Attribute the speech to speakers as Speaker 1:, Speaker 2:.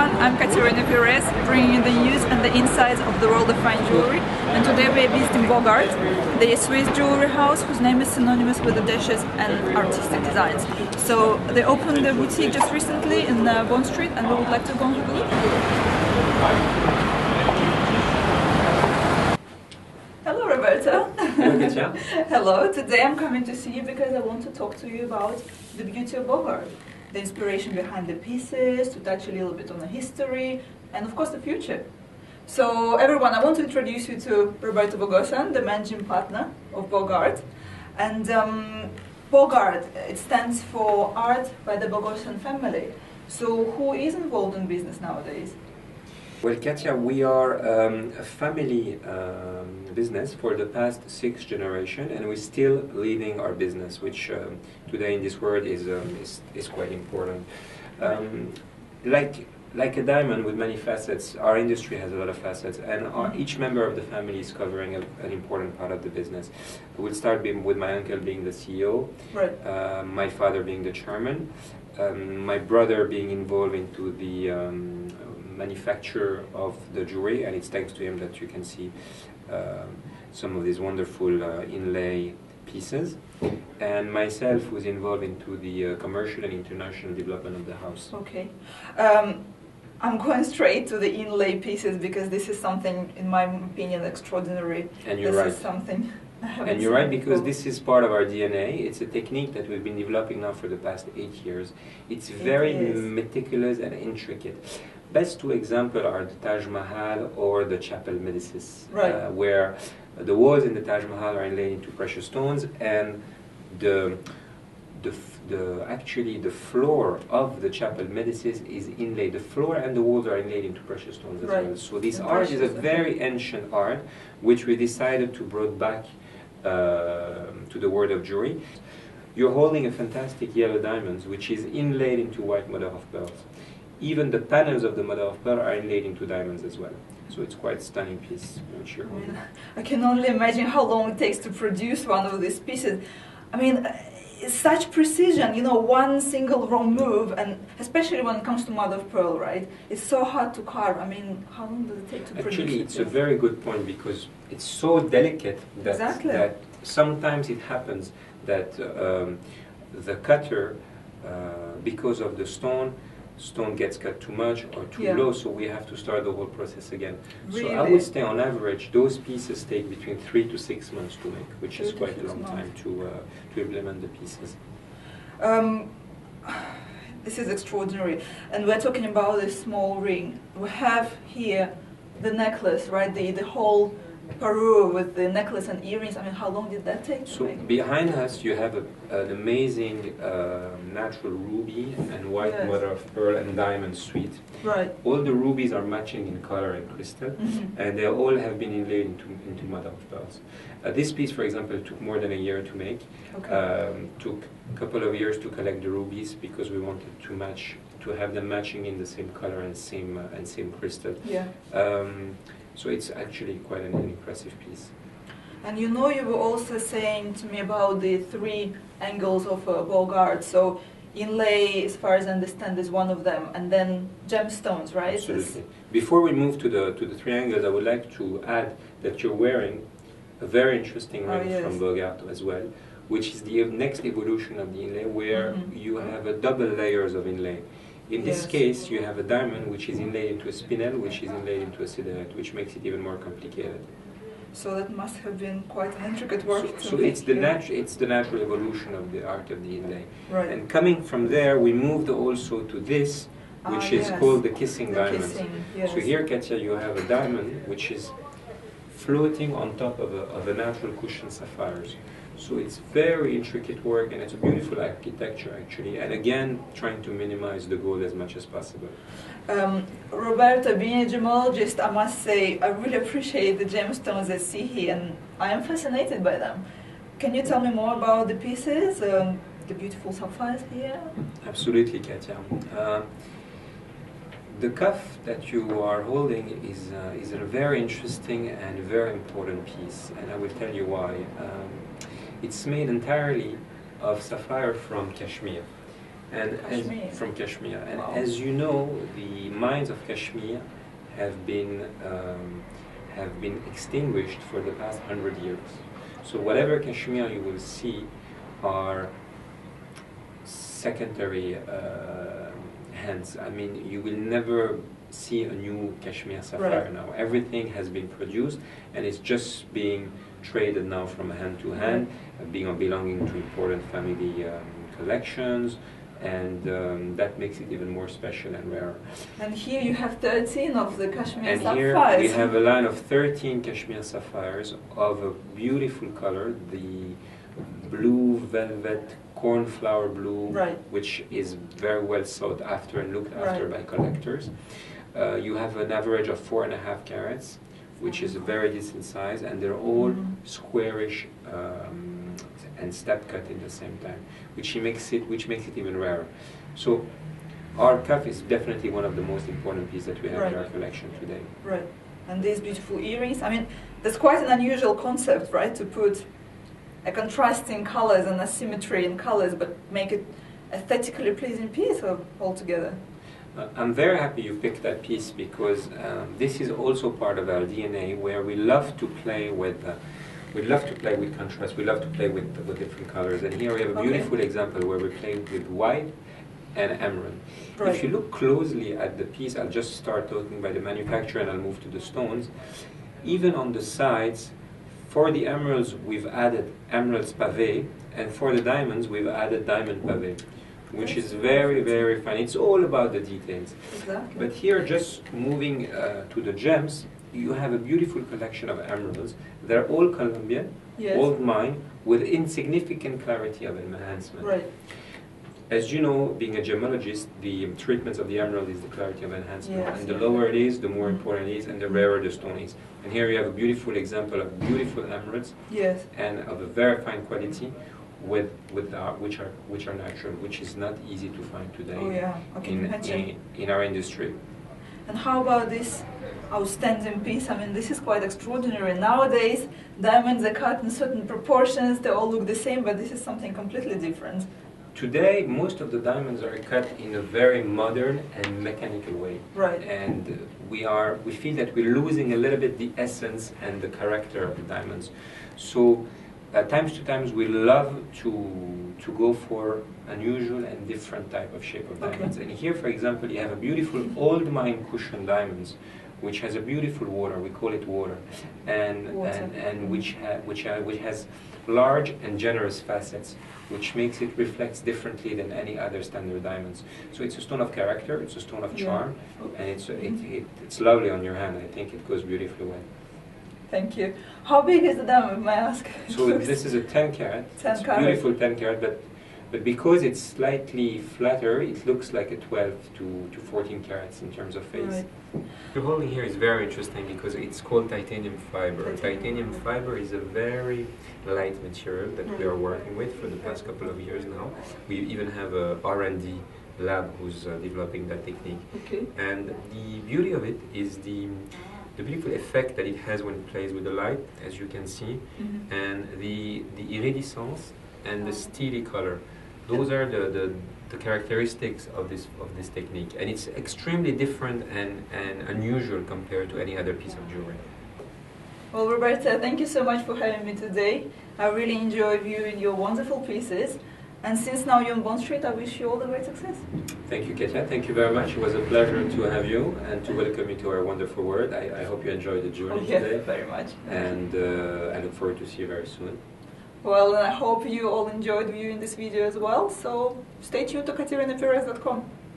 Speaker 1: everyone, I'm Katerina Perez, bringing you the news and the insights of the world of fine jewelry. And today we are visiting Bogart, the Swiss jewelry house whose name is synonymous with audacious and artistic designs. So they opened their boutique just recently in Bond Street, and we would like to go and have a look. Hello Roberto.
Speaker 2: Hello Katia.
Speaker 1: Hello, today I'm coming to see you because I want to talk to you about the beauty of Bogart. The inspiration behind the pieces, to touch a little bit on the history, and of course the future. So everyone, I want to introduce you to Roberto Bogosan, the managing partner of Bogart. And Bogart, it stands for Art by the Bogosan family. So who is involved in business nowadays?
Speaker 2: Well, Katia, we are a family business for the past 6 generations, and we're still leading our business, which today in this world is quite important. Like a diamond with many facets, our industry has a lot of facets, and each member of the family is covering an important part of the business. We'll start with my uncle being the CEO,
Speaker 1: right.
Speaker 2: My father being the chairman, my brother being involved into the manufacture of the jewelry, and it's thanks to him that you can see some of these wonderful inlay pieces, and myself who's involved into the commercial and international development of the house.
Speaker 1: Okay. I'm going straight to the inlay pieces because this is something, in my opinion, extraordinary.
Speaker 2: And you're
Speaker 1: this
Speaker 2: right.
Speaker 1: Is something
Speaker 2: and you're right, because this is part of our DNA. It's a technique that we've been developing now for the past 8 years. It's very meticulous and intricate. Best two examples are the Taj Mahal or the Chapel Médicis,
Speaker 1: right.
Speaker 2: Where the walls in the Taj Mahal are inlaid into precious stones, and actually the floor of the Chapel Médicis is inlaid. The floor and the walls are inlaid into precious stones as well. So this art is a very ancient art, which we decided to bring back to the world of jewelry. You're holding a fantastic yellow diamond, which is inlaid into white mother of pearls. Even the panels of the mother of pearl are inlaid into diamonds as well. So it's quite a stunning piece which you're holding.
Speaker 1: I can only imagine how long it takes to produce one of these pieces. I mean, it's such precision, you know, one single wrong move, and especially when it comes to mother of pearl, right? It's so hard to carve. I mean, how long does it take to produce it?
Speaker 2: Actually, it's a very good point, because it's so delicate that, that sometimes it happens that the cutter, because of the stone gets cut too much or too low, so we have to start the whole process again.
Speaker 1: Really?
Speaker 2: So I would say on average those pieces take between 3 to 6 months to make, which is quite a long time to implement the pieces.
Speaker 1: This is extraordinary. And we're talking about this small ring. We have here the necklace, right? The whole parure with the necklace and earrings. I mean, how long did that take to make?
Speaker 2: Behind us you have an amazing natural ruby and white mother of pearl and diamond suite.
Speaker 1: Right.
Speaker 2: All the rubies are matching in color and crystal, and they all have been inlaid into mother of pearls. This piece, for example, took more than a year to make. Took a couple of years to collect the rubies, because we wanted to have them matching in the same color and same crystal.
Speaker 1: Yeah.
Speaker 2: So it's actually quite an impressive piece.
Speaker 1: And you know, you were also saying to me about the 3 angles of Bogart. So inlay, as far as I understand, is one of them, and then gemstones, right?
Speaker 2: Absolutely. Before we move to the 3 angles, I would like to add that you're wearing a very interesting ring from Bogart as well, which is the next evolution of the inlay, where you have a double layers of inlay. In this case, you have a diamond which is inlaid into a spinel, which is inlaid into a siderite, which makes it even more complicated.
Speaker 1: So that must have been quite an intricate work.
Speaker 2: So it's the natural evolution of the art of the inlay.
Speaker 1: Right.
Speaker 2: And coming from there, we moved also to this, which is called the kissing diamond. So here, Katia, you have a diamond which is floating on top of a natural cushion sapphires. So it's very intricate work, and it's a beautiful architecture actually, and again trying to minimize the gold as much as possible.
Speaker 1: Roberto, being a gemologist, I must say I really appreciate the gemstones I see here, and I am fascinated by them. Can you tell me more about the pieces, the beautiful sapphires here?
Speaker 2: Absolutely, Katia. The cuff that you are holding is a very interesting and very important piece, and I will tell you why. It's made entirely of sapphire from Kashmir, And
Speaker 1: Kashmir.
Speaker 2: from Kashmir. And
Speaker 1: Wow.
Speaker 2: as you know, the mines of Kashmir have been extinguished for the past 100 years. So whatever Kashmir you will see are secondary hands. I mean, you will never see a new Kashmir sapphire
Speaker 1: Right.
Speaker 2: now. Everything has been produced and it's just being traded now from hand to hand, belonging to important family collections, and that makes it even more special and rare.
Speaker 1: And here you have 13 of the Kashmir
Speaker 2: And
Speaker 1: sapphires.
Speaker 2: here we have a line of 13 Kashmir sapphires of a beautiful color, the blue velvet cornflower blue,
Speaker 1: Right.
Speaker 2: which is very well sought after and looked after
Speaker 1: Right.
Speaker 2: by collectors. You have an average of 4.5 carats, which is a very decent size, and they're all squarish and step cut in the same time, which makes it even rarer. So our cuff is definitely one of the most important pieces that we have in
Speaker 1: Right.
Speaker 2: our collection today.
Speaker 1: Right. And these beautiful earrings. I mean, that's quite an unusual concept, right? To put a contrasting colors and asymmetry in colors, but make it aesthetically pleasing piece altogether.
Speaker 2: I'm very happy you picked that piece because this is also part of our DNA, where we love to play with. We love to play with contrast. We love to play with different colors. And here we have a beautiful example where we play with white and emerald.
Speaker 1: Right.
Speaker 2: If you look closely at the piece, I'll just start talking by the manufacturer and I'll move to the stones. Even on the sides, for the emeralds we've added emeralds pavé, and for the diamonds we've added diamond pavé, which is very, very fine. It's all about the details.
Speaker 1: Exactly.
Speaker 2: But here, just moving to the gems, you have a beautiful collection of emeralds. They're all Colombian,
Speaker 1: Yes.
Speaker 2: old mine, with insignificant clarity of enhancement.
Speaker 1: Right.
Speaker 2: As you know, being a gemologist, the treatments of the emerald is the clarity of enhancement.
Speaker 1: Yes.
Speaker 2: And the lower it is, the more important it is, and the rarer the stone is. And here you have a beautiful example of beautiful emeralds,
Speaker 1: Yes.
Speaker 2: and of a very fine quality, which are natural, which is not easy to find today
Speaker 1: Oh yeah. Okay.
Speaker 2: in our industry.
Speaker 1: And how about this outstanding piece? I mean, this is quite extraordinary. Nowadays, diamonds are cut in certain proportions. They all look the same, but this is something completely different.
Speaker 2: Today, most of the diamonds are cut in a very modern and mechanical way.
Speaker 1: Right.
Speaker 2: And we feel that we're losing a little bit the essence and the character of the diamonds. So, times to times, we love to go for unusual and different type of shape of diamonds. And here, for example, you have a beautiful old mine cushion diamonds, which has a beautiful water. We call it water, and which has large and generous facets, which makes it reflects differently than any other standard diamonds. So it's a stone of character, it's a stone of charm, and it's lovely on your hand. I think it goes beautifully well.
Speaker 1: Thank you. How big is the diamond, may I ask?
Speaker 2: So this is a 10 carat.
Speaker 1: 10
Speaker 2: it's
Speaker 1: carat.
Speaker 2: beautiful 10 carat, but because it's slightly flatter, it looks like a 12 to 14 carats in terms of face.
Speaker 1: Right.
Speaker 2: The holding here is very interesting because it's called titanium fiber. Titanium fiber is a very light material that we are working with for the past couple of years now. We even have a R&D lab who's developing that technique.
Speaker 1: Okay.
Speaker 2: And the beauty of it is the beautiful effect that it has when it plays with the light, as you can see, and the iridescence and the steely color. Those are the characteristics of this technique, and it's extremely different and unusual compared to any other piece of jewelry.
Speaker 1: Well, Roberta, thank you so much for having me today. I really enjoy viewing your wonderful pieces. And since now you're on Bond Street, I wish you all the great success.
Speaker 2: Thank you, Katia. Thank you very much. It was a pleasure to have you and to welcome you to our wonderful world. I hope you enjoyed the journey today.
Speaker 1: Very much.
Speaker 2: And I look forward to see you very soon.
Speaker 1: Well, I hope you all enjoyed viewing this video as well. So stay tuned to KaterinaPerez.com.